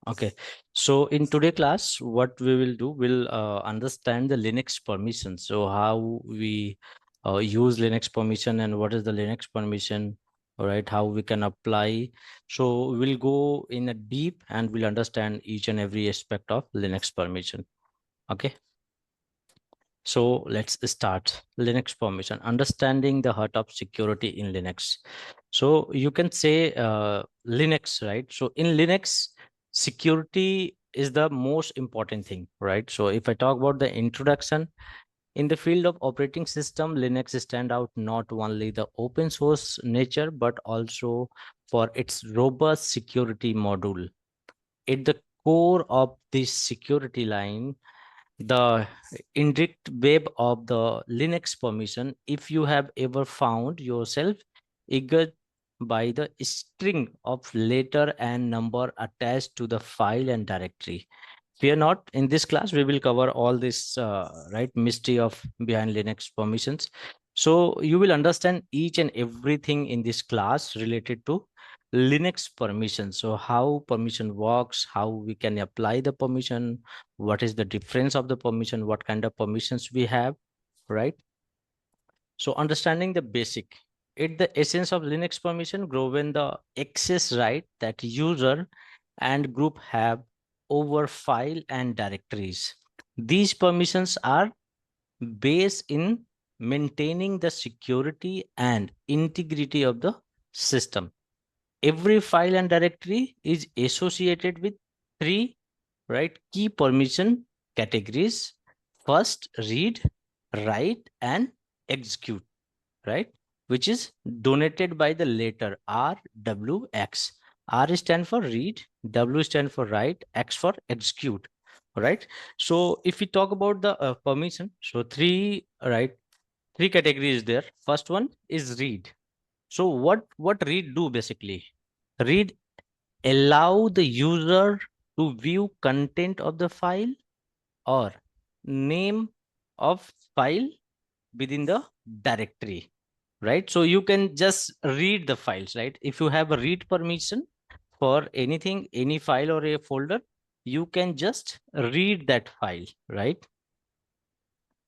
Okay, so in today class, what we will do, we'll understand the Linux permission. So how we use Linux permission and what is the Linux permission, all right, how we can apply. So we'll go in a deep and we'll understand each and every aspect of Linux permission. Okay. So let's start. Linux permission, understanding the heart of security in Linux. So you can say Linux, right? So in Linux, security is the most important thing, right? So if I talk about the introduction, in the field of operating system, Linux stand out not only the open source nature, but also for its robust security module. At the core of this security line, the indirect web of the Linux permission, if you have ever found yourself eager by the string of letter and number attached to the file and directory. Fear not, in this class, we will cover all this, right, mystery of behind Linux permissions. So you will understand each and everything in this class related to Linux permission. So how permission works, how we can apply the permission, what is the difference of the permission, what kind of permissions we have, right? So understanding the basic, it the essence of Linux permission grow when the access right that user and group have over file and directories. These permissions are based in maintaining the security and integrity of the system. Every file and directory is associated with three, right, key permission categories. First, read, write, and execute, right, which is donated by the letter R, W, X. R stand for read, W stand for write, X for execute, right? So if we talk about the permission, so three, right, three categories there. First one is read. So what read do basically? Read allow the user to view content of the file or name of file within the directory, right? So you can just read the files, right? If you have a read permission for anything, any file or a folder, you can just read that file, right?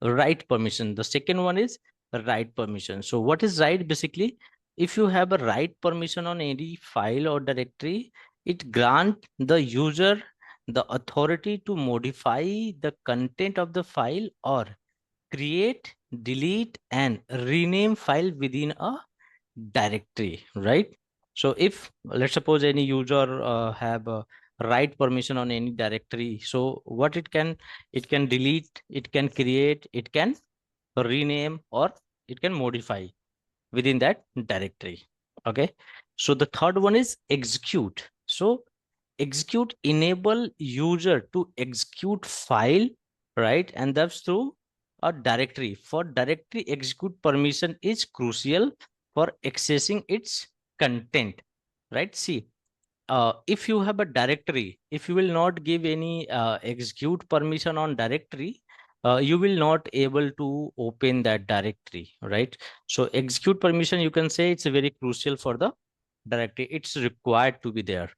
Write permission. The second one is write permission. So what is write basically? If you have a write permission on any file or directory, it grant the user the authority to modify the content of the file or create, delete, and rename file within a directory, right? So if let's suppose any user have a write permission on any directory, so what it can delete, it can create, it can rename, or it can modify within that directory. Okay, so the third one is execute. So execute enable user to execute file, right, and that's through a directory. For directory, execute permission is crucial for accessing its content, right? See, if you have a directory, if you will not give any execute permission on directory, you will not able to open that directory, right? So execute permission, you can say it's very crucial for the directory. It's required to be there.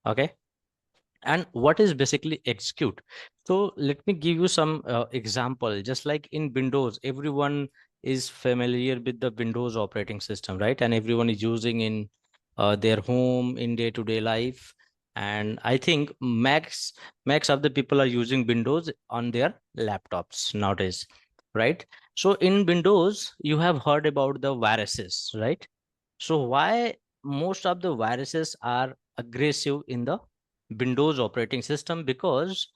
Okay. And what is basically execute? So let me give you some example. Just like in Windows, everyone is familiar with the Windows operating system, right? And everyone is using in their home in day-to-day life. And I think max of the people are using Windows on their laptops nowadays, right? So in Windows, you have heard about the viruses, right? So why most of the viruses are aggressive in the Windows operating system? Because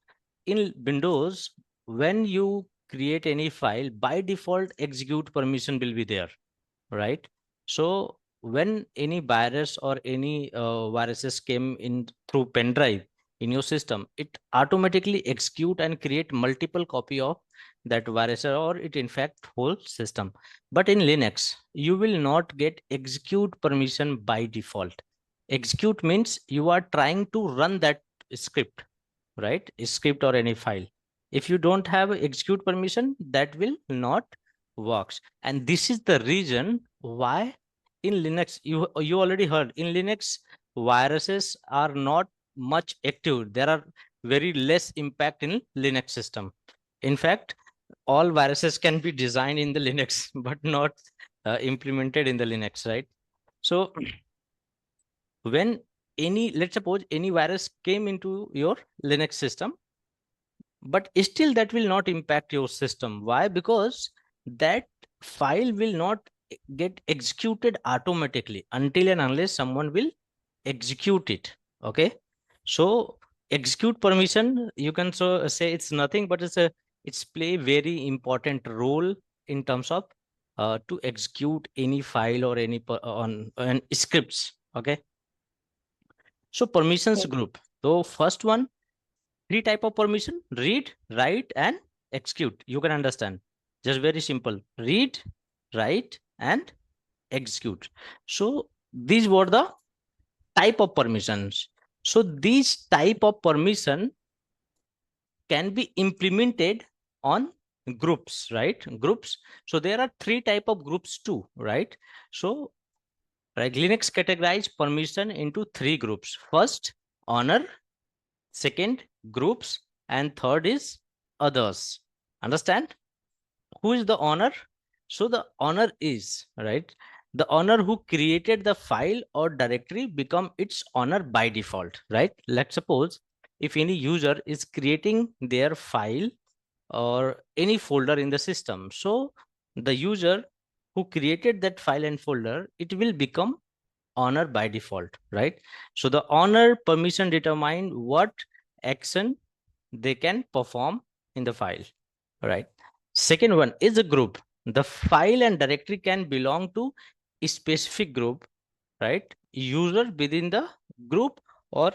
in Windows, when you create any file, by default, execute permission will be there, right? So when any virus or any viruses came in through pen drive in your system, it automatically execute and create multiple copy of that virus, or it infect whole system. But in Linux, you will not get execute permission by default. Execute means you are trying to run that script, right? Script or any file. If you don't have execute permission, that will not works. And this is the reason why in Linux, you already heard, in Linux, viruses are not much active. There are very less impact in Linux system. In fact, all viruses can be designed in the Linux, but not implemented in the Linux, right? So when let's suppose any virus came into your Linux system, but still that will not impact your system. Why? Because that file will not get executed automatically until and unless someone will execute it. Okay, so execute permission, you can say it's nothing, but it's play very important role in terms of to execute any file or any on scripts. Okay, so permissions group. So first one, three type of permission: read, write, and execute. You can understand, just very simple: read, write, and execute. So these were the type of permissions. So these type of permission can be implemented on groups, right? Groups. So there are three type of groups too, right? So right, Linux categorize permission into three groups. First, honor; second, groups; and third is others. Understand? Who is the owner? So the owner is, right, the owner who created the file or directory become its owner by default, right? Let's suppose if any user is creating their file or any folder in the system, so the user who created that file and folder, it will become owner by default, right? So the owner permission determine what action they can perform in the file, right? Second one is a group. The file and directory can belong to a specific group, right? User within the group or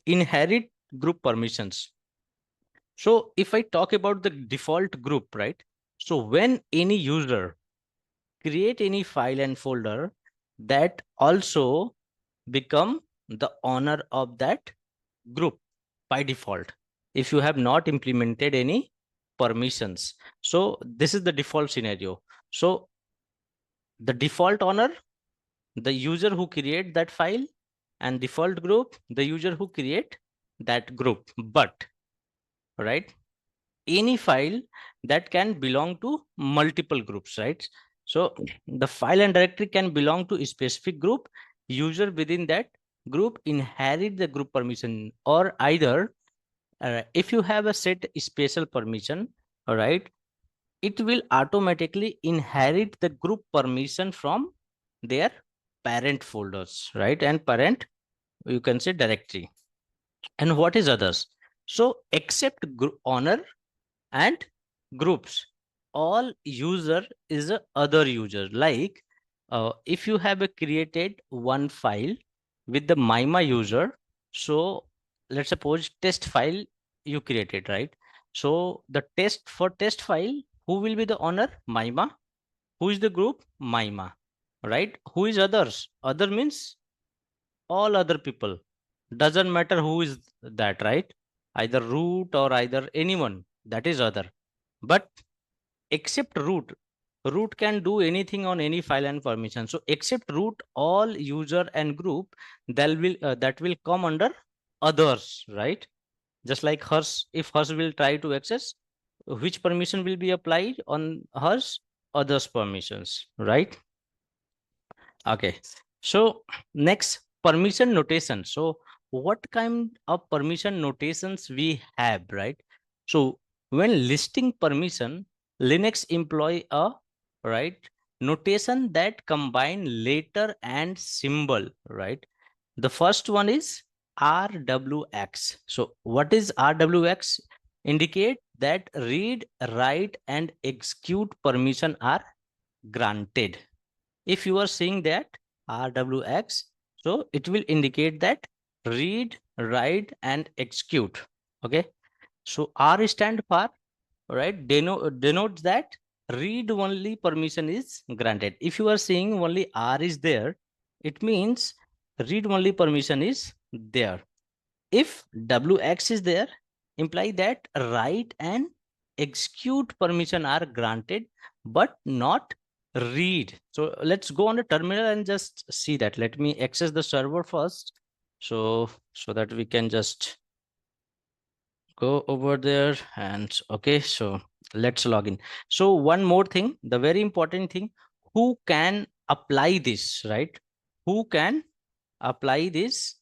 inherit group permissions. So if I talk about the default group, right? So when any user create any file and folder, that also become the owner of that group by default if you have not implemented any permissions. So this is the default scenario. So the default owner, the user who create that file, and default group, the user who create that group. But right, any file that can belong to multiple groups, right? So the file and directory can belong to a specific group. User within that group inherit the group permission, or either if you have a set special permission, all right, it will automatically inherit the group permission from their parent folders, right? And parent, you can say directory. And what is others? So except owner and groups, all user is a other user. Like if you have created one file with the MIMA user, so let's suppose test file you created, right? So the test file, who will be the owner? MIMA. Who is the group? MIMA, right? Who is others? Other means all other people. Doesn't matter who is that, right? Either root or either anyone, that is other. But except root, root can do anything on any file and permission. So except root, all user and group that will come under others, right? Just like hers, if hers will try to access, which permission will be applied on hers? Others permissions, right? Okay, so next, permission notation. So what kind of permission notations we have, right? So when listing permission, Linux employ a, right, notation that combine letter and symbol, right? The first one is RWX. So what is RWX? Indicate that read, write, and execute permission are granted. If you are seeing that RWX, so it will indicate that read, write, and execute. Okay. So R stand for, right, denotes that read only permission is granted. If you are seeing only R is there, it means read only permission is there. If WX is there, imply that write and execute permission are granted, but not read. So let's go on the terminal and just see that. Let me access the server first. So that we can just go over there and okay, so let's log in. So one more thing, the very important thing, who can apply this, right? Who can apply this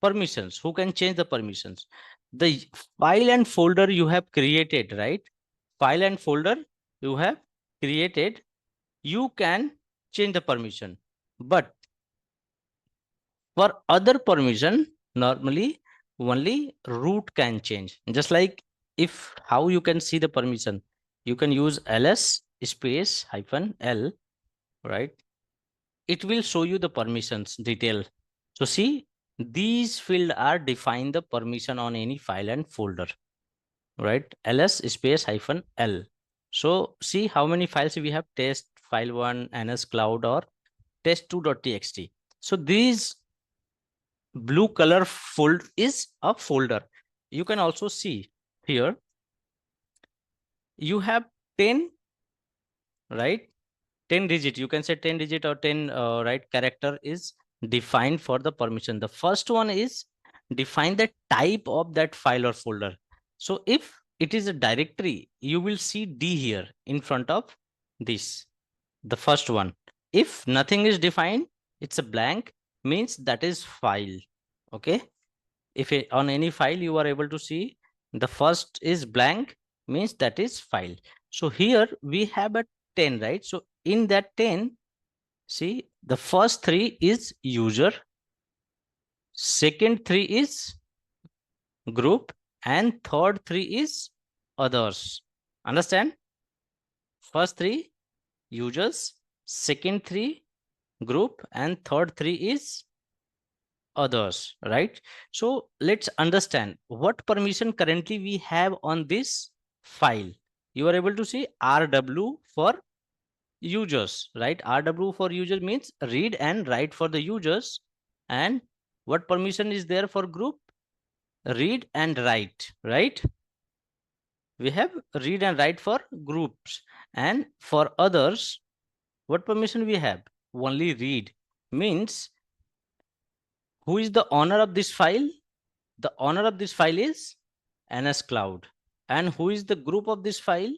permissions? Who can change the permissions? The file and folder you have created, right? File and folder you have created, you can change the permission. But for other permission, normally only root can change. Just like if how you can see the permission, you can use ls space -l, right? It will show you the permissions detail. So see, these field are define the permission on any file and folder, right? ls space -l. So see how many files we have: test, file1, nscloud, or test2.txt. So these blue color fold is a folder. You can also see here you have 10, right? 10 digit, you can say 10 digit or 10 right character is defined for the permission. The first one is define the type of that file or folder. So if it is a directory, you will see D here in front of this, the first one. If nothing is defined, it's a blank, means that is file. Okay, if on any file you are able to see the first is blank, means that is file. So here we have a 10, right? So in that 10, see the first 3 is user, second 3 is group, and third 3 is others. Understand? First 3 users, second 3 group, and third 3 is others, right? So let's understand what permission currently we have on this file. You are able to see RW for users, right? RW for user means read and write for the users. And what permission is there for group? Read and write, right? We have read and write for groups. And for others, what permission we have? Only read. Means who is the owner of this file? The owner of this file is nscloud. And who is the group of this file?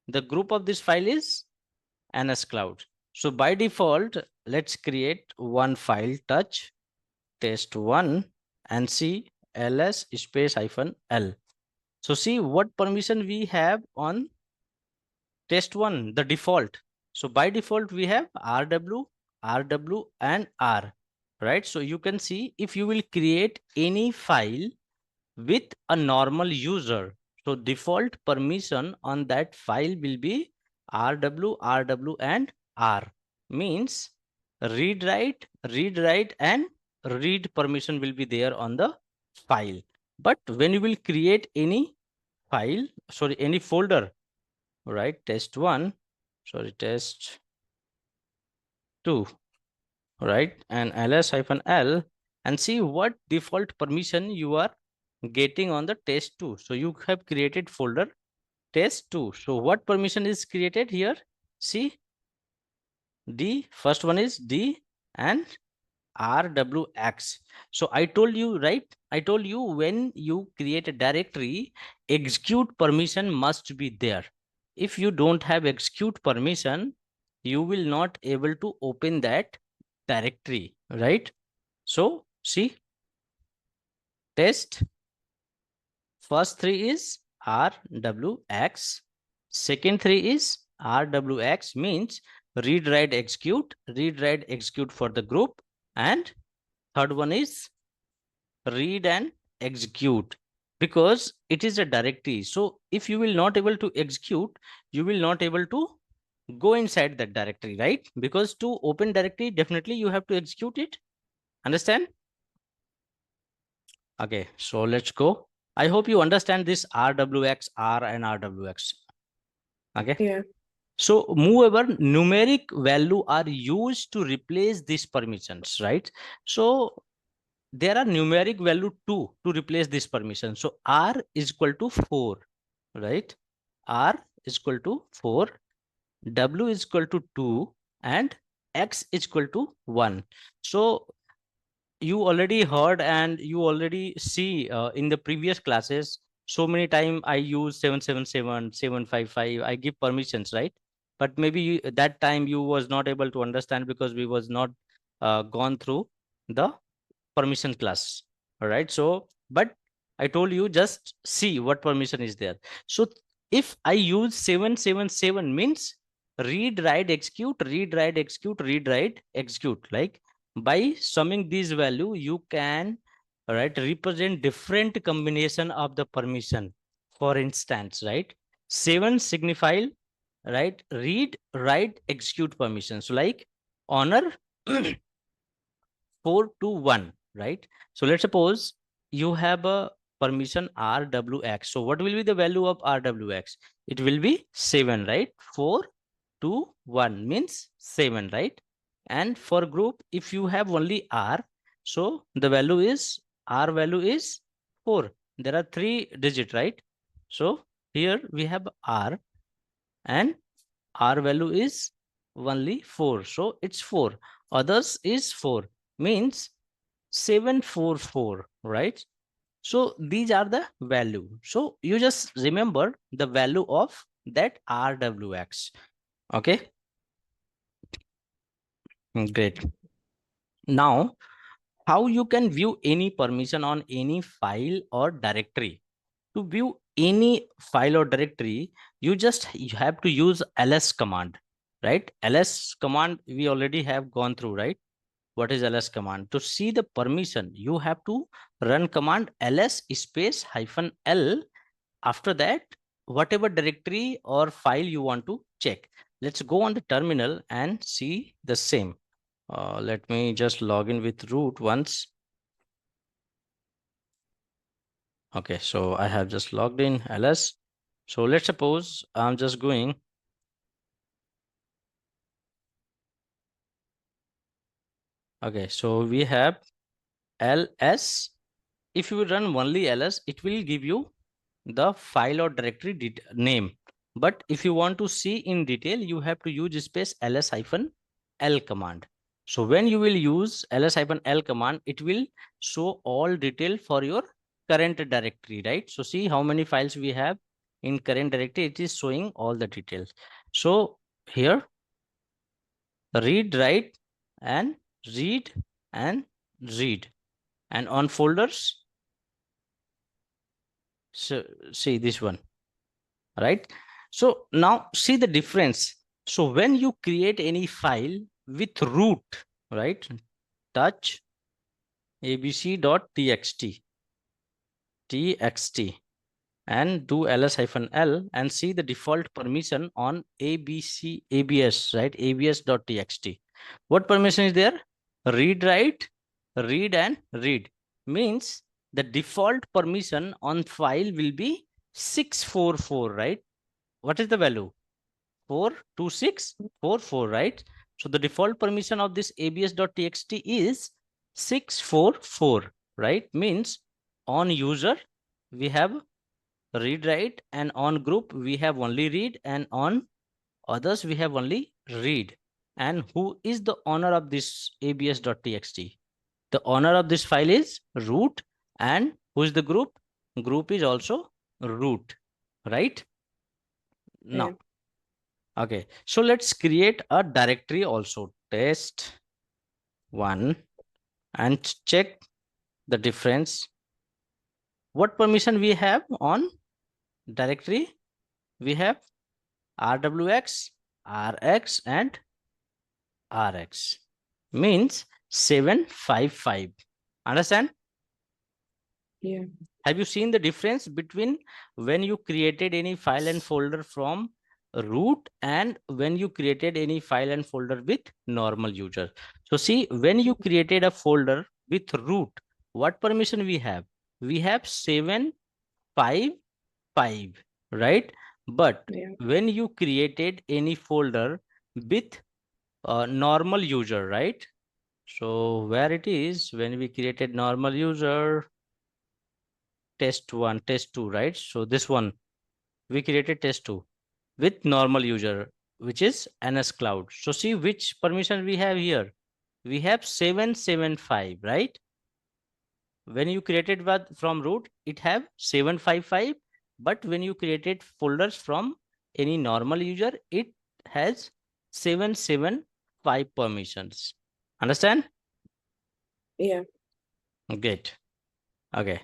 The group of this file is nscloud. So by default, let's create one file, touch test1, and see ls space -l. So see what permission we have on test1, the default. So by default, we have rw, and r, right? So you can see if you will create any file with a normal user, so default permission on that file will be rw, and r. Means read write, and read permission will be there on the file. But when you will create any file, sorry, any folder, right? Test1, sorry, test2, right? And ls-l, and see what default permission you are getting on the test2. So you have created folder test2. So what permission is created here? See, D, first one is D and RWX. So I told you, right? I told you when you create a directory, execute permission must be there. If you don't have execute permission, you will not able to open that directory, right? So see, test, first 3 is RWX, second 3 is RWX, means read write execute for the group, and third one is read and execute, because it is a directory. So if you will not able to execute, you will not able to go inside that directory, right? Because to open directory, definitely you have to execute it. Understand? Okay, so let's go. I hope you understand this RWX, R and RWX. Okay. Yeah. So moreover, numeric value are used to replace these permissions, right? So there are numeric value 2 to replace this permission. So R is equal to 4, right? R is equal to 4, W is equal to 2, and X is equal to 1. So you already heard and you already see in the previous classes, so many time I use 777, 755, I give permissions, right? But maybe that time you was not able to understand because we was not gone through the permission class. All right. So, but I told you just see what permission is there. So if I use 777 means read, write, execute, read, write, execute, read, write, execute. Like by summing these value, you can represent different combination of the permission. For instance, right? 7 signify read, write, execute permission. So like honor 4 to 1, right? So let's suppose you have a permission RWX. So what will be the value of RWX? It will be 7, right? 4 to 1 means 7, right? And for group, if you have only R, so the value is R value is 4. There are 3 digit, right? So here we have R and R value is only 4. So it's 4. Others is 4 means 744, right? So these are the value. So you just remember the value of that RWX. Okay. Great. Now, how you can view any permission on any file or directory? To view any file or directory, you have to use ls command, right? Ls command we already have gone through, right? What is ls command? To see the permission, you have to run command ls space -l. After that, whatever directory or file you want to check. Let's go on the terminal and see the same. Let me just log in with root once. Okay, so I have just logged in ls. So let's suppose I'm just going. Okay, so we have ls. If you run only ls, it will give you the file or directory name. But if you want to see in detail, you have to use space ls-l command. So when you will use ls-l command, it will show all detail for your current directory, right? So see how many files we have in current directory. It is showing all the details. So here, read, write, and read and read. And on folders, so see this one, right? So now see the difference. So when you create any file with root, right? Touch abc.txt, and do ls-l and see the default permission on abs, right? abs.txt. What permission is there? Read, write, read and read. Means the default permission on file will be 644, right? What is the value? 42644, right? So the default permission of this abs.txt is 644, right? Means on user we have read, write, and on group we have only read, and on others we have only read. And who is the owner of this abs.txt? The owner of this file is root, and who is the group? Group is also root, right? Now, okay, so let's create a directory also, test1, and check the difference. What permission we have on directory? We have rwx, rx, and rx. Means 755. Understand? Yeah. Have you seen the difference between when you created any file and folder from root and when you created any file and folder with normal user? So see, when you created a folder with root, what permission we have? We have 755, right? But when you created any folder with normal user, right? So where it is, when we created normal user, test1, test2, right? So this one, we created test2 with normal user, which is nscloud. So see which permission we have here. We have 775, right? when you created from root, it have 755, but when you created folders from any normal user, it has 775 permissions. Understand? Yeah. Great. Okay.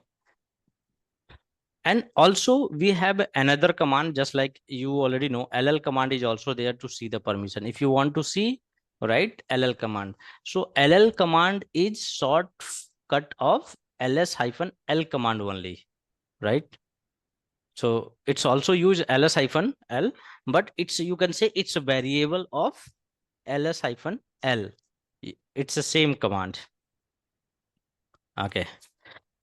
And also we have another command, just like you already know, ll command is also there to see the permission. If you want to see, write ll command. So ll command is shortcut of ls-l command only, right? So it's also use ls-l, but it's, you can say it's a variable of ls-l. It's the same command. Okay.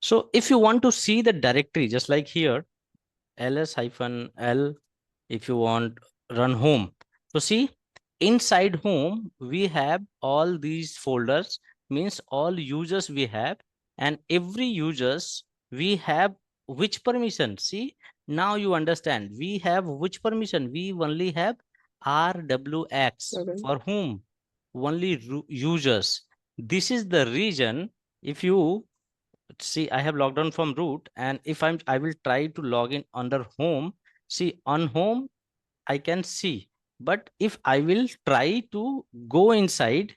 So if you want to see the directory, just like here, ls-l, if you want run home. So see, inside home, we have all these folders, means all users we have, and every users we have which permission. See, now you understand, we have which permission? We only have rwx. Okay. For whom? Only users. This is the reason. If you see, I have logged on from root, and if I will try to log in under home. See, on home I can see, but if I will try to go inside,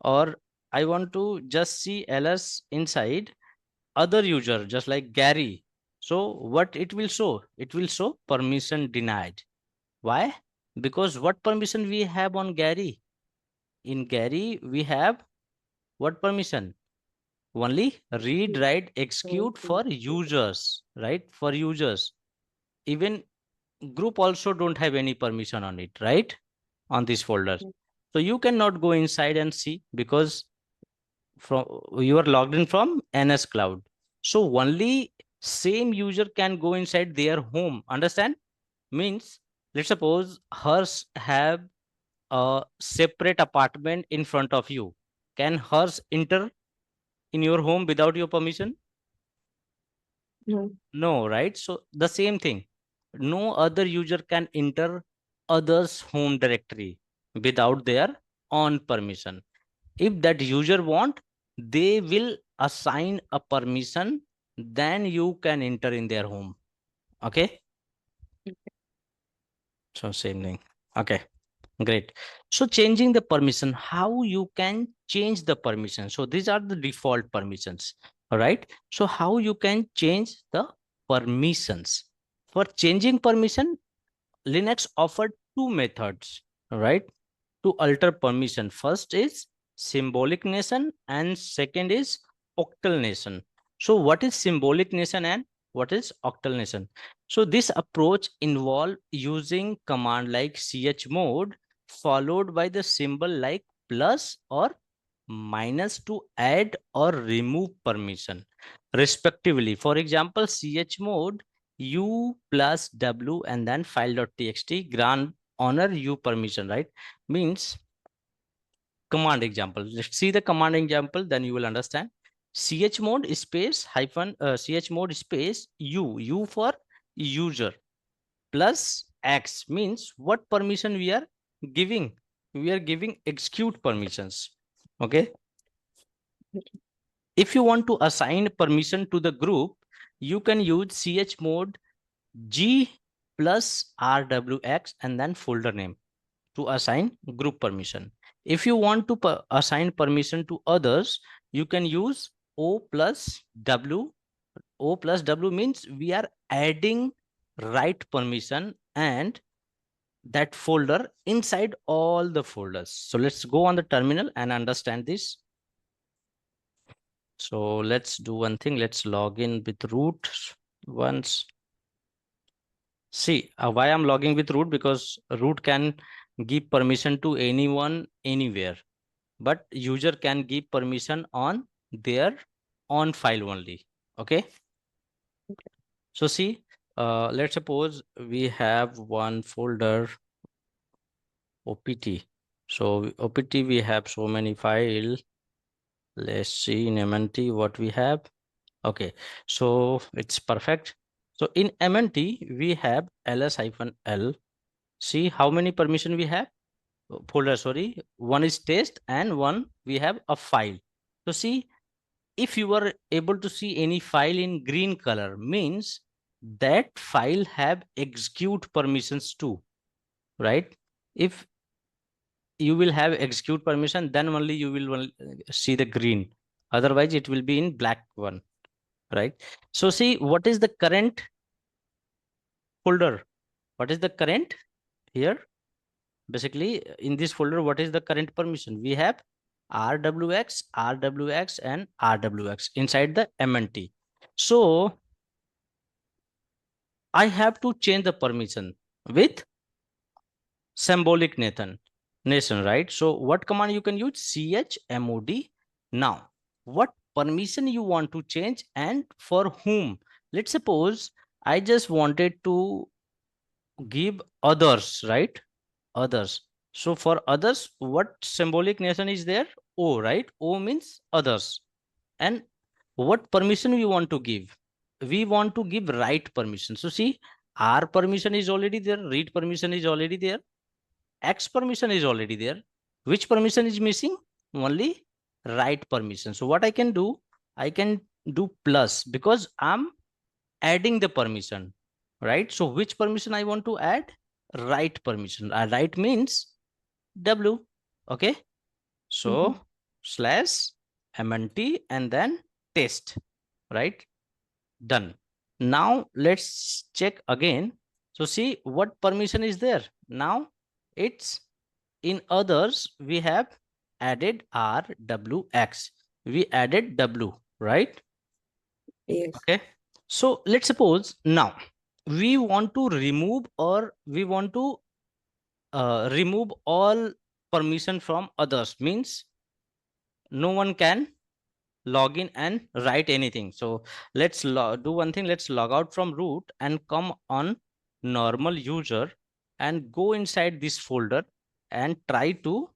or I want to just see ls inside other user, just like Gary, so what it will show? It will show permission denied. Why? Because what permission we have on Gary? In Gary we have what permission? Only read, write, execute for users, right? For users. Even group also don't have any permission on it, right? On this folder. So you cannot go inside and see, because from you are logged in from nscloud. So only same user can go inside their home. Understand? Means, let's suppose hers have a separate apartment in front of you. Can hers enter in your home without your permission? No. No, right? So the same thing. No other user can enter others' home directory without their own permission. If that user want, they will assign a permission, then you can enter in their home. Okay? So same thing. Okay. Great. So changing the permission, how you can change the permission? So these are the default permissions. All right. So how you can change the permissions? For changing permission, Linux offered two methods, right? To alter permission. First is symbolic nation and second is octal nation. So what is symbolic nation and what is octal nation? So this approach involves using command like chmod followed by the symbol like plus or minus to add or remove permission respectively. For example, chmod u plus w and then file.txt grant honor u permission, right? Means command example. Let's see the command example, then you will understand. Chmod space hyphen chmod space u for user plus x means what permission we are giving? We are giving execute permissions. Okay. If you want to assign permission to the group, you can use chmod g plus rwx and then folder name to assign group permission. If you want to assign permission to others, you can use O plus W. O plus W means we are adding write permission and that folder inside all the folders. So let's go on the terminal and understand this. So let's do one thing. Let's log in with root once. See, why I'm logging with root? Because root can give permission to anyone, anywhere. But user can give permission on their own file only. Okay. So see, let's suppose we have one folder OPT. So OPT, we have so many files. Let's see in MNT what we have. Okay, so it's perfect. So in MNT, we have ls-l. See how many permission we have? Folder, sorry. One is test and one we have a file. So see, if you are able to see any file in green color, means that file have execute permissions too, right? If you will have execute permission, then only you will see the green. Otherwise, it will be in black one, right? So see, what is the current folder? What is the current here? Basically, in this folder, what is the current permission? We have rwx, rwx, and rwx inside the mnt. So I have to change the permission with symbolic nation, right? So what command you can use? chmod. Now, what permission you want to change and for whom? Let's suppose I just wanted to give others, right? Others. So for others, what symbolic nation is there? O, right? O means others. And what permission we want to give? We want to give write permission. So see, R permission is already there, read permission is already there, X permission is already there. Which permission is missing? Only write permission. So what I can do? I can do plus because I'm adding the permission, right? So which permission I want to add? Write permission. Write means W. Okay. So slash mnt and then test, right? Done. Now let's check again. So see what permission is there. Now it's in others, we have added rwx. We added w, right? Yes. Okay. So let's suppose now we want to remove or we want to remove all permission from others, means no one can log in and write anything. So let's do one thing. Let's log out from root and come on normal user and go inside this folder and try to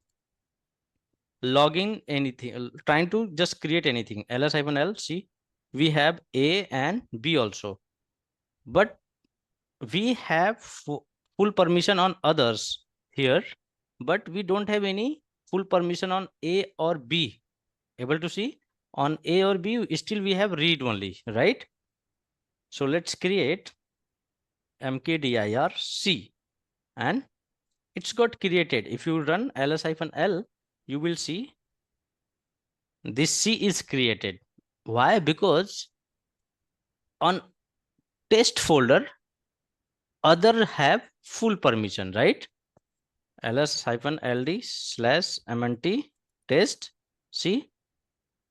log in anything, trying to just create anything. ls-l, see, we have A and B also, but we have full permission on others here, but we don't have any full permission on A or B. Able to see on A or B, still we have read only, right? So let's create mkdir C and it's got created. If you run ls-l, you will see this C is created. Why? Because on test folder, other have full permission, right? ls-ld/mnt test C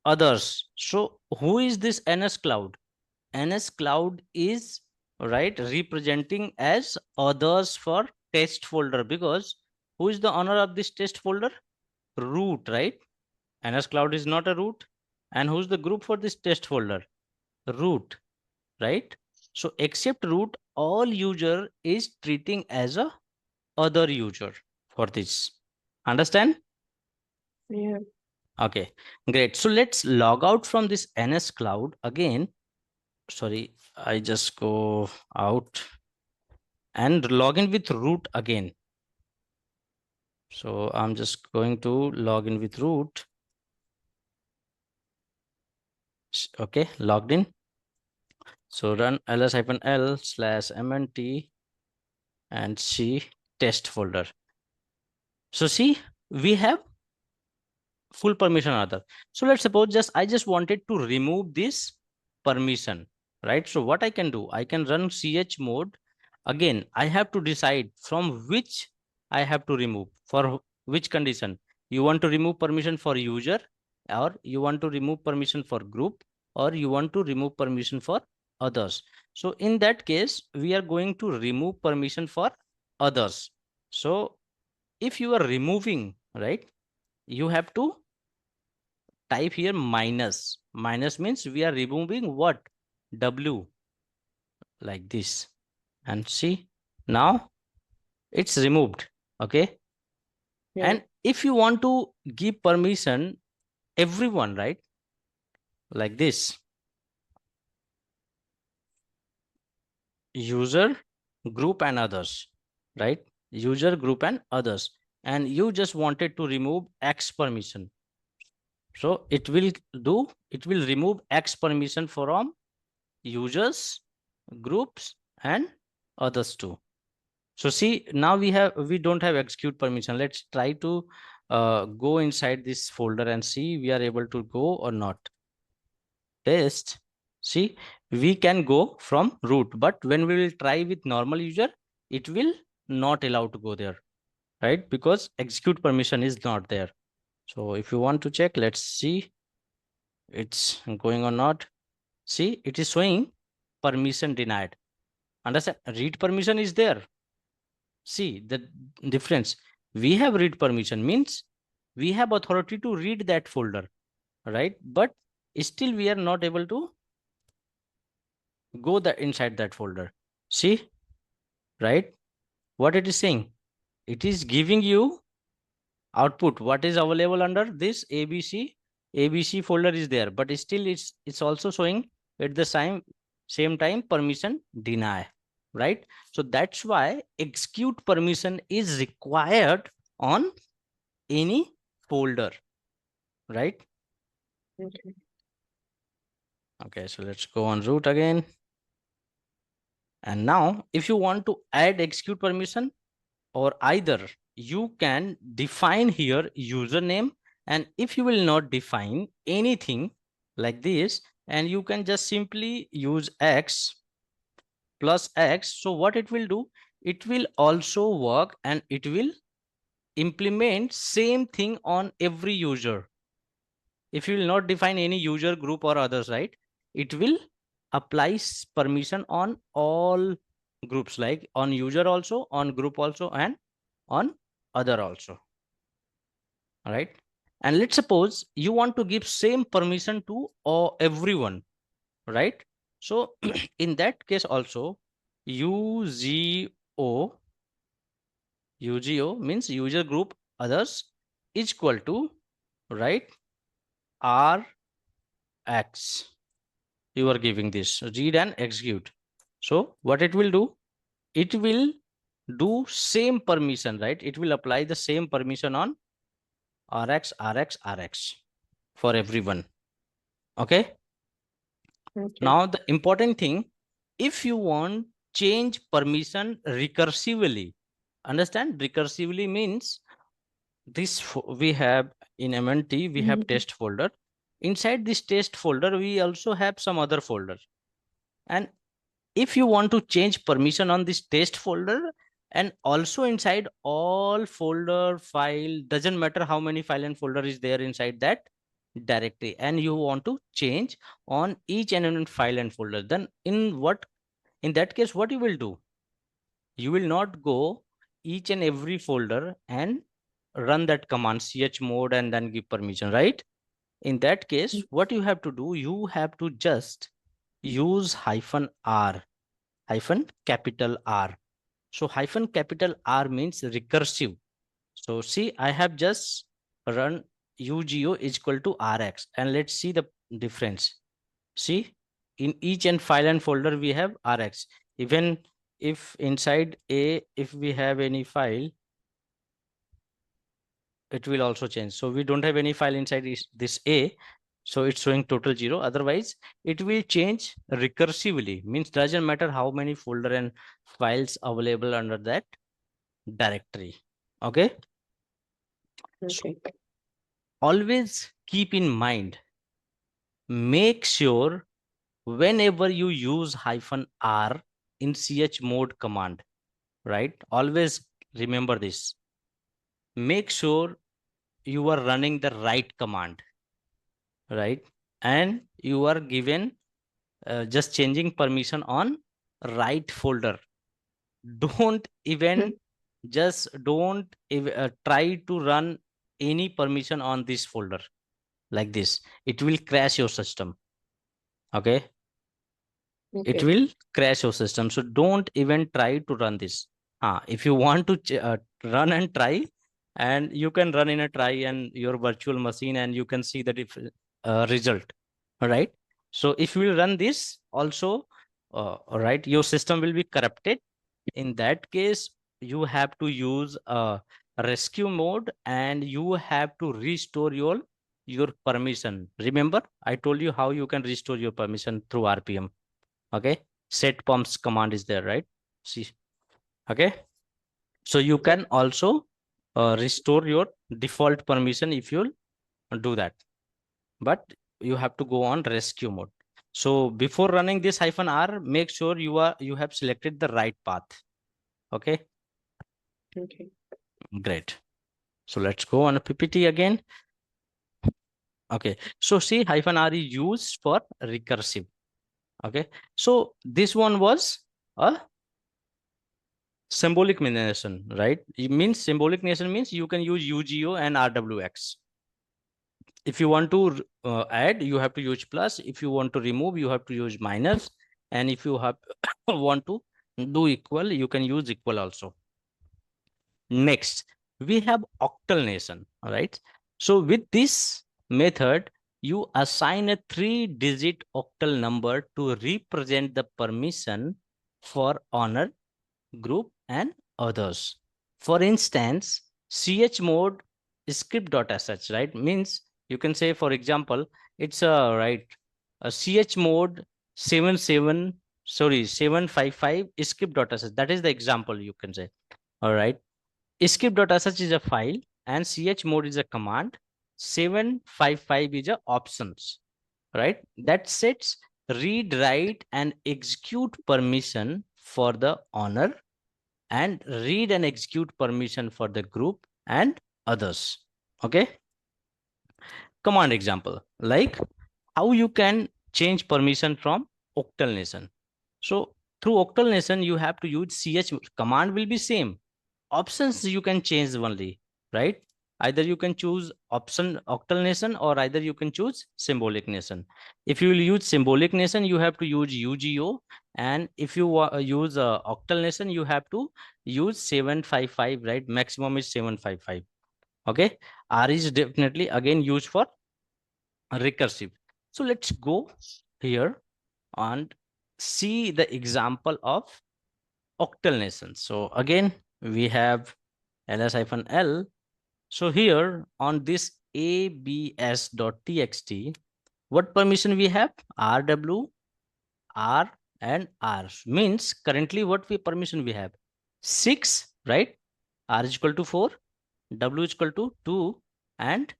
others. So who is this nscloud? nscloud is, right, representing as others for test folder, because who is the owner of this test folder? Root, right? nscloud is not a root. And who's the group for this test folder? Root, right? So except root, all user is treating as a other user for this. Understand? Yeah. Okay, great. So let's log out from this nscloud again. Sorry, I just go out and log in with root again. So I'm just going to log in with root. Okay, logged in. So run ls-l/mnt and C test folder. So see, we have full permission other. So let's suppose I just wanted to remove this permission, right? So what I can do, I can run chmod. Again, I have to decide from which I have to remove, for which condition. You want to remove permission for user, or you want to remove permission for group, or you want to remove permission for others. So in that case, we are going to remove permission for others. So if you are removing, right, you have to type here minus. Minus means we are removing what? W, like this. And see, now it's removed. Okay. Yeah. And if you want to give permission everyone, right, like this, user, group, and others, right? User, group, and others. And you just wanted to remove X permission. So it will remove X permission from users, groups, and others too. So see, now we don't have execute permission. Let's try to go inside this folder and see we are able to go or not. Test. See, we can go from root, but when we will try with normal user, it will not allow to go there, right? Because execute permission is not there. So if you want to check, let's see it's going or not. See, it is showing permission denied. Understand? Read permission is there. See the difference. We have read permission means we have authority to read that folder, right? But still we are not able to go inside that folder. See, right? What it is saying? It is giving you output. What is available under this ABC? ABC folder is there, but still it's also showing at the same time permission deny, right? So that's why execute permission is required on any folder, right? Okay. Okay, so let's go on root again. And now if you want to add execute permission, or either you can define here username, and if you will not define anything like this, and you can just simply use X plus X. So what it will do, it will also work and it will implement same thing on every user. If you will not define any user group or others, right, it will apply permission on all groups, like on user also, on group also, and on other also. All right. And let's suppose you want to give same permission to everyone, right? So in that case also, UGO means user group others is equal to, right, RX. You are giving this read and execute. So what it will do, it will do same permission, right? It will apply the same permission on RX for everyone. Okay. Okay. Now the important thing, if you want change permission recursively, understand recursively means this we have in MNT, we have test folder. Inside this test folder, we also have some other folder. And if you want to change permission on this test folder, and also inside all folder file, doesn't matter how many file and folder is there inside that directory, and you want to change on each and every file and folder, then in that case what you will do, you will not go each and every folder and run that command chmod and then give permission, right? In that case what you have to do, you have to just use -r, capital R. So capital R means recursive. So see, I have just run UGO is equal to RX, and let's see the difference. See, in each and file and folder we have RX. Even if inside A, if we have any file, it will also change. So we don't have any file inside this A. So it's showing total 0. Otherwise, it will change recursively. Means doesn't matter how many folder and files available under that directory. Okay. Okay. So always keep in mind, make sure whenever you use -r in chmod command, right? Always remember this. Make sure you are running the right command, right? And you are given just changing permission on right folder. Don't even don't try to run any permission on this folder like this. It will crash your system. Okay. It will crash your system. So don't even try to run this. If you want to run and try, and you can run in a try and your virtual machine, and you can see the result. All right. So if you will run this also, all right, your system will be corrupted. In that case, you have to use a rescue mode, and you have to restore your your permission. Remember, I told you how you can restore your permission through RPM. Okay, set perms command is there, right? See, okay. So you can also restore your default permission if you do that, but you have to go on rescue mode. So before running this -r, make sure you have selected the right path. Okay. Okay. Great. So let's go on a PPT again. Okay. So see, -r is used for recursive. Okay. So this one was a symbolic notation, right? It means symbolic notation means you can use UGO and RWX. If you want to add, you have to use plus. If you want to remove, you have to use minus. And if you have want to do equal, you can use equal also. Next, we have octal nation. All right. So with this method, you assign a 3-digit octal number to represent the permission for honor, group, and others. For instance, chmod script.sh, right? Means you can say, for example, it's a right a chmod 755 script.sh. That is the example you can say. All right. Script.sh is a file and chmod is a command. 755 is a options, right? That sets read, write, and execute permission for the owner, and read and execute permission for the group and others. Okay. Command example, like how you can change permission from octal nation. So through octal nation, you have to use ch command will be same. Options you can change only, right? Either you can choose option octal nation or either you can choose symbolic nation. If you will use symbolic nation, you have to use UGO, and if you use octal nation, you have to use 755, right? Maximum is 755. Okay. R is definitely again used for recursive. So let's go here and see the example of octal nation. So again, we have ls-l. So here on this abs.txt, what permission we have? RW, R, and R. Means currently what we permission we have? 6, right? R is equal to 4, W is equal to 2, and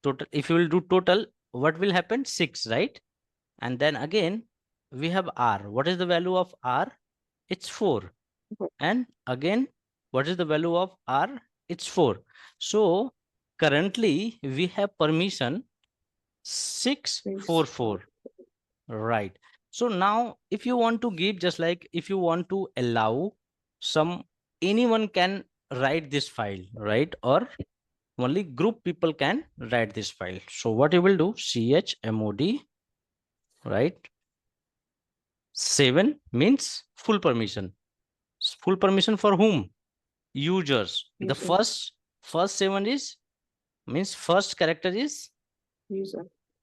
total. If you will do total, what will happen? 6, right? And then again, we have R. What is the value of R? It's 4. And again, what is the value of R? It's 4. So currently we have permission 644, right? So now if you want to give, just like if you want to allow some, anyone can write this file, right? Or only group people can write this file. So what you will do, chmod, right? 7 means full permission. Full permission for whom? Users. The first 7 is means first character is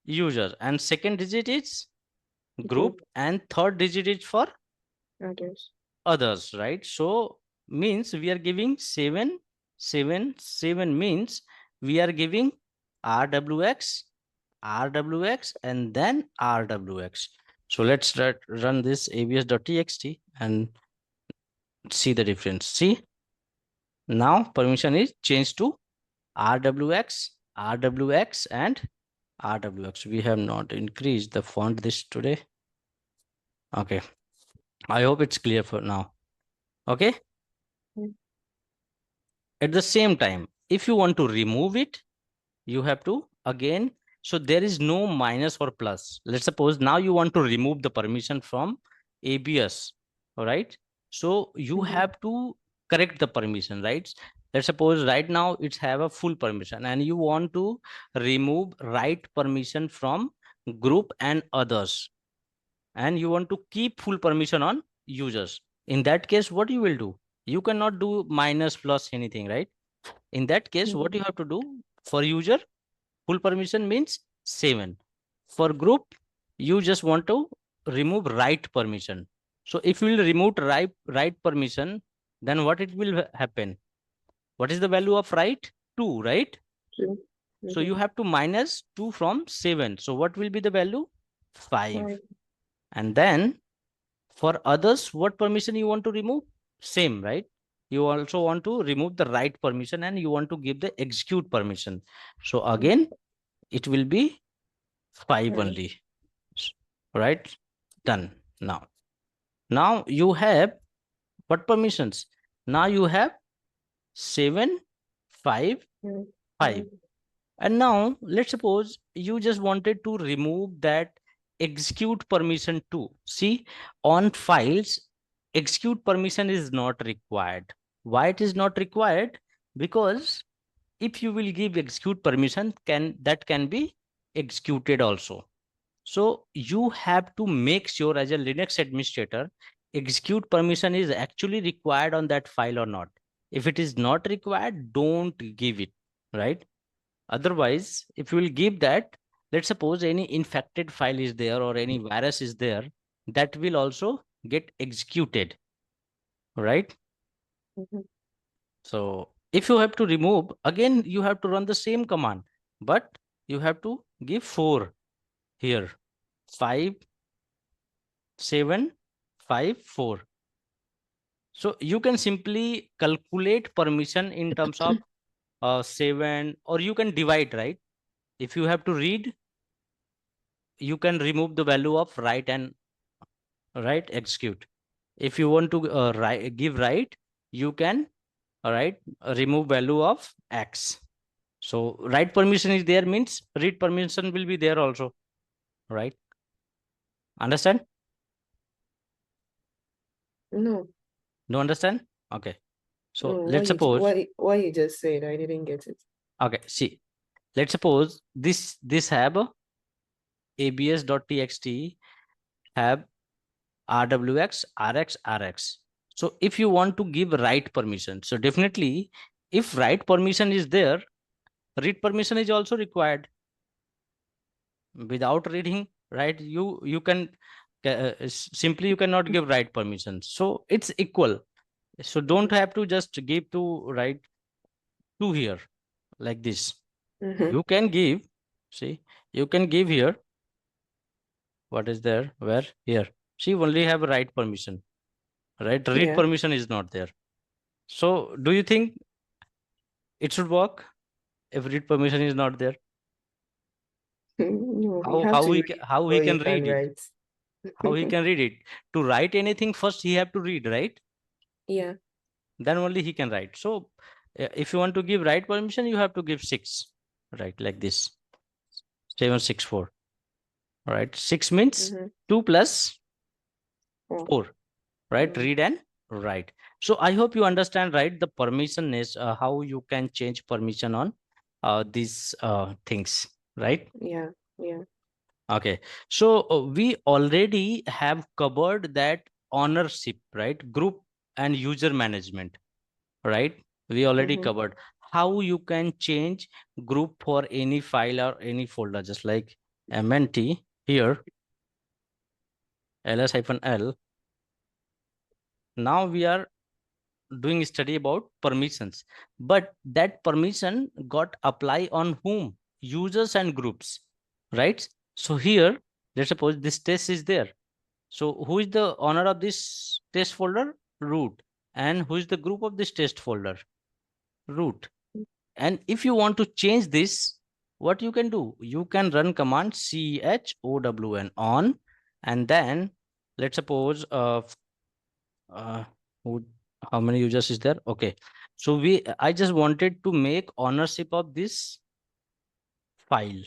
user, and second digit is group, and third digit is for others, right? So means we are giving 7 7 7 means we are giving rwx, and then rwx. So let's run this abs.txt and see the difference. See, now permission is changed to rwx, and rwx. We have not increased the font this today. Okay, I hope it's clear for now. Okay. At the same time, if you want to remove it, you have to again. So there is no minus or plus. Let's suppose now you want to remove the permission from ABS. All right. So you have to correct the permission, right? Let's suppose right now it's have a full permission and you want to remove write permission from group and others, and you want to keep full permission on users. In that case, what you will do? You cannot do minus plus anything, right? In that case, what you have to do, for user, full permission means 7. For group, you just want to remove write permission. So if you will remove write permission, then what it will happen? What is the value of write? 2, right? So you have to minus 2 from 7. So what will be the value? 5. 5. And then for others, what permission you want to remove? Same, right? You also want to remove the write permission and you want to give the execute permission. So again, it will be 5 Right. only, right? Done. Now you have what permissions? Now you have 7, 5, 5. And now let's suppose you just wanted to remove that execute permission too. See, on files, execute permission is not required. Why it is not required? Because if you will give execute permission, that can be executed also. So you have to make sure as a Linux administrator, execute permission is actually required on that file or not. If it is not required, don't give it, right? Otherwise, if you will give that, let's suppose any infected file is there or any virus is there, that will also get executed, right? So if you have to remove, again, you have to run the same command, but you have to give 4 here, 5, 7, 5, 4. So you can simply calculate permission in terms of 7, or you can divide, right? If you have to read, you can remove the value of write and execute. If you want to give write, you can remove value of x. So write permission is there means read permission will be there also, right? Understand? No. No understand? Okay. So No, let's suppose what you just said, I didn't get it. okay, see, let's suppose this have abs.txt have rwx, rx, rx. So if you want to give write permission, so definitely if write permission is there, read permission is also required. Without reading, right, you can simply you cannot give write permission. So it's equal. So don't have to just give to write to here like this. You can give, see, you can give here. What is there? Where? Here. See, only have write permission, right? Read permission is not there. So do you think it should work if read permission is not there? No, you How have to he read how he before you can can read it? write. How he can read it? To write anything first, he have to read, right? Yeah. Then only he can write. So if you want to give write permission, you have to give 6, right? Like this, 7, 6, 4, right? 6 means 2 plus 4, right? Read and write. So I hope you understand, right? The permission is how you can change permission on these things, right? Yeah. Okay. So we already have covered that ownership, right? Group and user management, right? We already covered how you can change group for any file or any folder, just like mnt here, ls-l. Now we are doing study about permissions, but that permission got apply on whom? Users and groups, right? So here, let's suppose this test is there. So who is the owner of this test folder? Root. And who is the group of this test folder? Root. And if you want to change this, what you can do? You can run command chown on, and then let's suppose who, how many users is there? Okay. So I just wanted to make ownership of this file.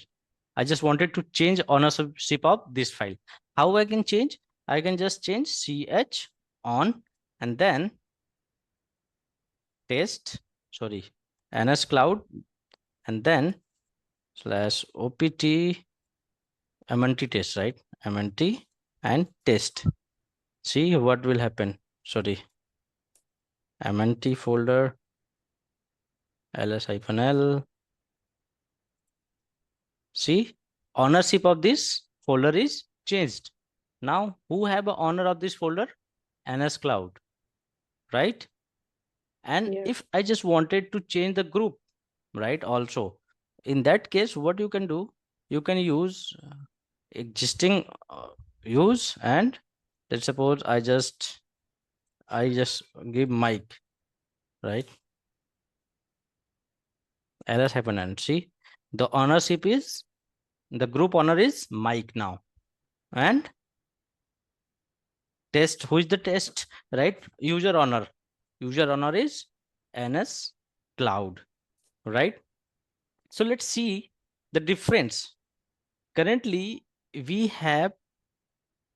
I just wanted to change ownership of this file. How I can change? I can just change ch on and then test, sorry, nscloud and then slash opt mnt test, right? Mnt and test. See what will happen. Sorry, mnt folder ls-l. See, ownership of this folder is changed. Now, who have a owner of this folder? nscloud, right? And if I just wanted to change the group, right? Also, in that case, what you can do, you can use existing use, and let's suppose I just give mic, right? ls-n. See, the ownership is, the group owner is mic now, and test, who is the test, right? User owner is nscloud, right? So let's see the difference. Currently we have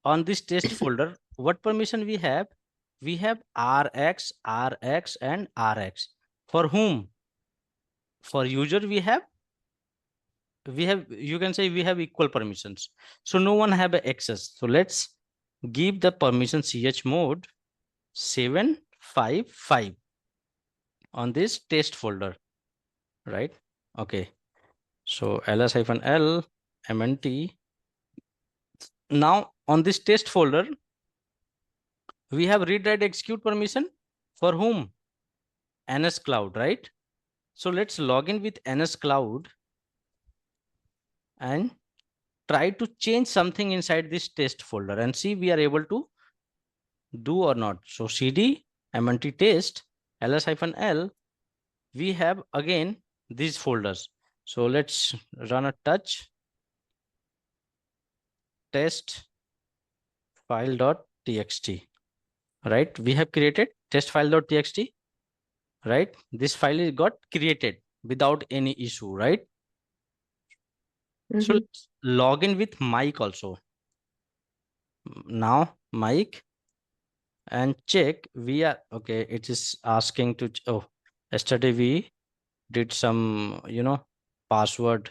on this test folder, what permission we have? We have rx, and rx. For whom? For user we have, you can say we have equal permissions, so no one have access. So let's give the permission chmod 755 on this test folder, right? Okay, so ls-l mnt. Now on this test folder we have read write execute permission for whom? nscloud, right? So let's log in with nscloud and try to change something inside this test folder and see we are able to do or not. So cd mnt test ls-l, we have again these folders. So let's run a touch test file.txt, right? We have created test file.txt, right? This file is got created without any issue, right? So let's log in with mic also. Now mic, and check we are okay. It is asking to, oh, yesterday we did some, password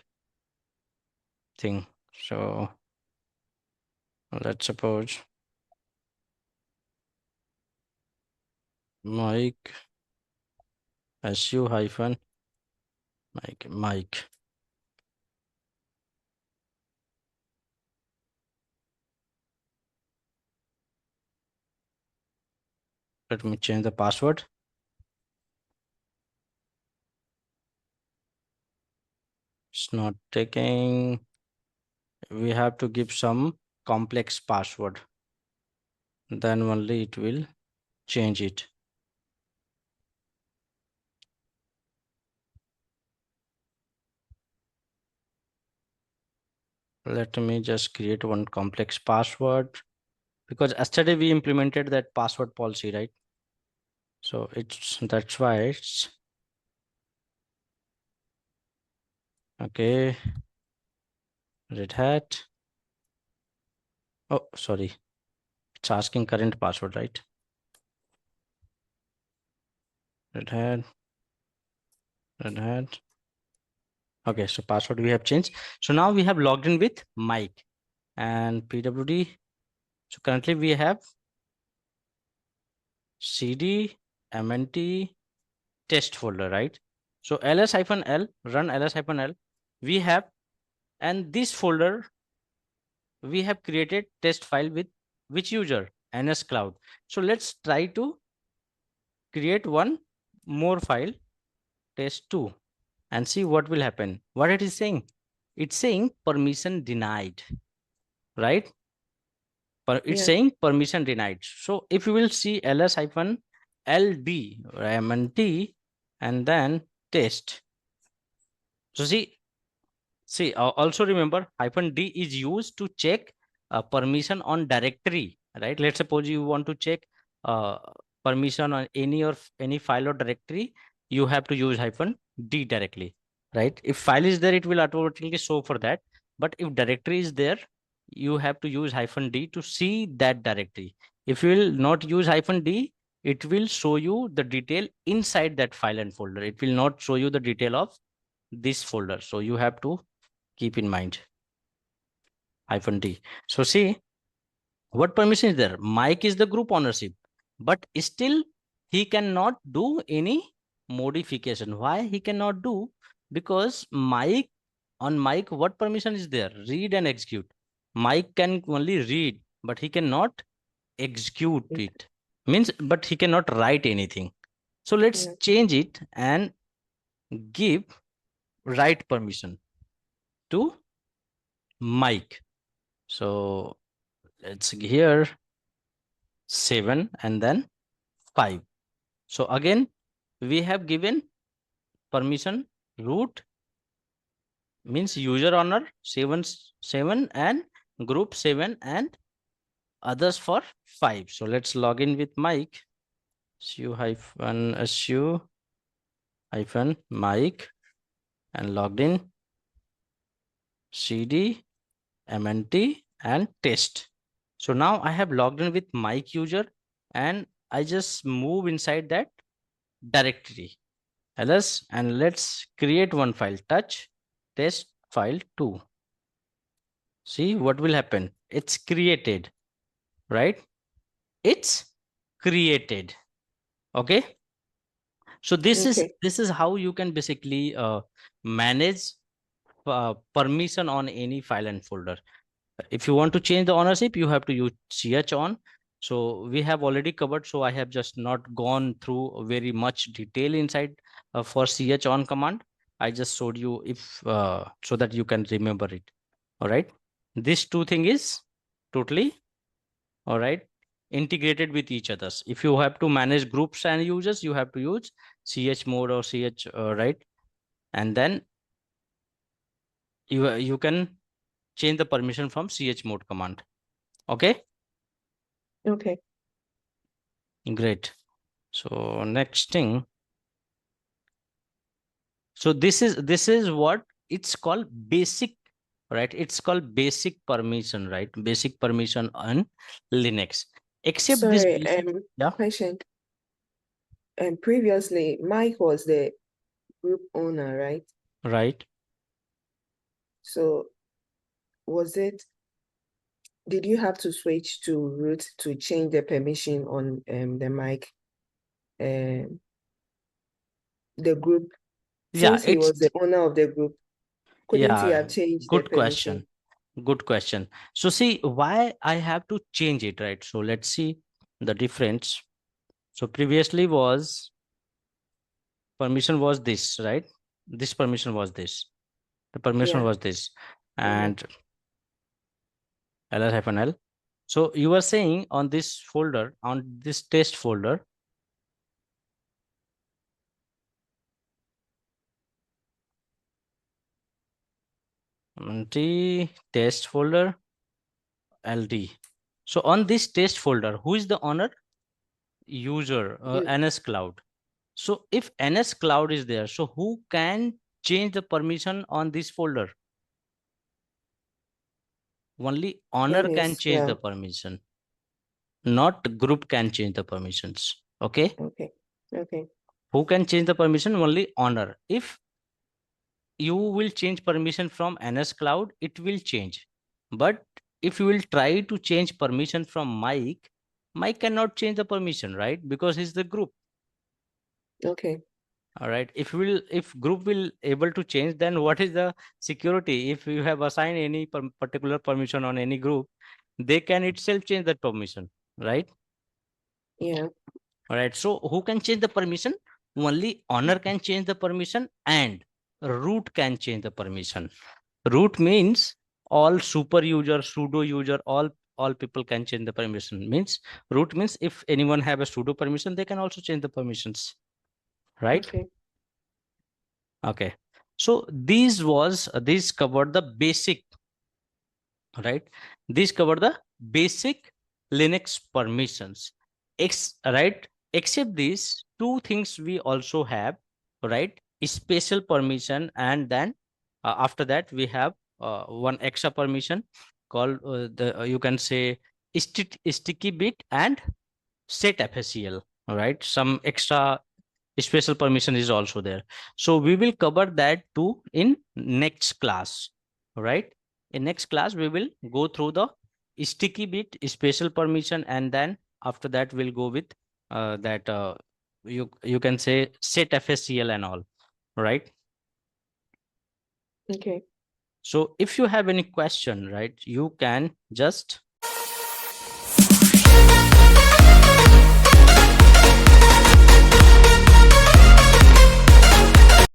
thing. So let's suppose mic su hyphen mic. Let me change the password. It's not taking. We have to give some complex password, then only it will change it. Let me just create one complex password, because yesterday we implemented that password policy, right? So that's why it's okay. Red Hat. Oh, sorry. It's asking current password, right? Red Hat. Okay, so password we have changed. So now we have logged in with mic and pwd. So currently we have cd mnt test folder, right? So ls-l, run ls-l, we have, and this folder we have created test file with which user? nscloud. So let's try to create one more file, test2, and see what will happen. What it is saying? It's saying permission denied, right? It's saying permission denied. So if you will see ls-ld mnt and then test. So see, also remember -d is used to check permission on directory, right? Let's suppose you want to check uh, permission on any file or directory, you have to use -d directly, right? If file is there, it will automatically show for that. But if directory is there, you have to use -d to see that directory. If you will not use -d, it will show you the detail inside that file and folder. It will not show you the detail of this folder. So you have to keep in mind -d. So see, what permission is there? Mike is the group ownership, but still he cannot do any modification. Why he cannot do? Because Mike, on Mike, what permission is there? Read and execute. Mike can only read, but he cannot execute it. Means, but he cannot write anything. So let's change it and give write permission to mic. So let's here 7 and then 5. So again, we have given permission root means user owner 7 and group 7 and others for 5. So let's log in with mic su hyphen mic and logged in cd mnt and test. So now I have logged in with mic user and I just move inside that directory ls and let's create one file touch test file 2. See what will happen. It's created, right? It's created. Okay. So this is how you can basically manage permission on any file and folder. If you want to change the ownership, you have to use chown. So we have already covered. So I have just not gone through very much detail inside for chown command. I just showed you if so that you can remember it. All right. This two thing is totally all right integrated with each others. If you have to manage groups and users, you have to use chmod or ch right, and then you can change the permission from chmod command. Okay. Okay. Great. So next thing. So this is what it's called basic, right? It's called basic permission, right? Basic permission on Linux. Except this Sorry, basic, yeah. question. And previously, Mike was the group owner, right? Right. So did you have to switch to root to change the permission on the mic, the group? Yeah, Since he was the owner of the group, couldn't he have changed the good permission? question. Good question. So see why I have to change it, right? So let's see the difference. So previously was permission was this, right? This permission was this. The permission was this, and ls-l. So you were saying on this folder, on this test folder, test folder ld. So on this test folder, who is the owner? User nscloud. So if nscloud is there, so who can change the permission on this folder? Only owner can change the permission, not group can change the permissions. Okay. Okay. Who can change the permission? Only owner. If you will change permission from nscloud, it will change. But if you will try to change permission from Mike cannot change the permission, right? Because he's the group. Okay. All right. If group will able to change, then what is the security? If you have assigned any particular permission on any group, they can itself change that permission, right? Yeah. All right. So who can change the permission? Only owner can change the permission and root can change the permission. Root means all super user, sudo user, all people can change the permission. Means root means if anyone have a sudo permission, they can also change the permissions, right? Okay. So these covered the basic, right? These cover the basic Linux permissions. Right? Except these two things we also have, right? Special permission, and then after that we have one extra permission called you can say sticky bit and set FSCL. All right, some extra special permission is also there. So we will cover that too in next class. All right, in next class we will go through the sticky bit special permission, and then after that we'll go with that you can say set FSCL and all, right? Okay. So if you have any question, right, you can just